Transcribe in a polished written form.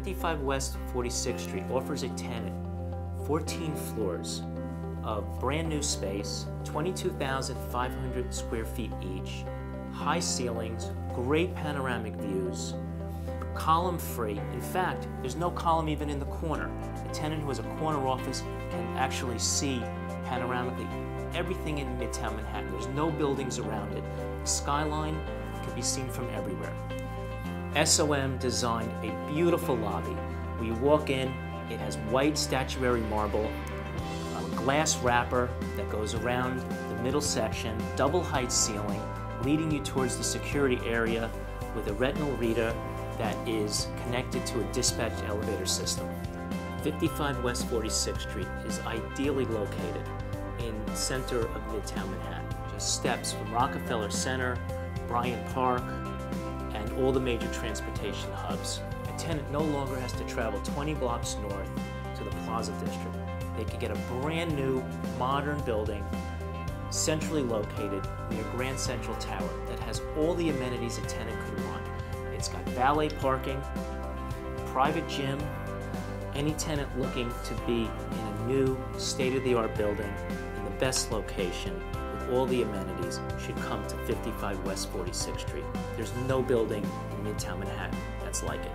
55 West 46th Street offers a tenant 14 floors of brand new space, 22,500 square feet each, high ceilings, great panoramic views, column free. In fact, there's no column even in the corner. A tenant who has a corner office can actually see panoramically everything in Midtown Manhattan. There's no buildings around it. The skyline can be seen from everywhere. SOM designed a beautiful lobby. When you walk in, it has white statuary marble, a glass wrapper that goes around the middle section, double height ceiling, leading you towards the security area with a retinal reader that is connected to a dispatch elevator system. 55 West 46th Street is ideally located in the center of Midtown Manhattan, just steps from Rockefeller Center, Bryant Park, and all the major transportation hubs. A tenant no longer has to travel 20 blocks north to the Plaza District. They can get a brand new, modern building, centrally located near Grand Central Tower that has all the amenities a tenant could want. It's got valet parking, private gym. Any tenant looking to be in a new, state-of-the-art building in the best location with all the amenities should come to 55 West 46th Street. There's no building in Midtown Manhattan that's like it.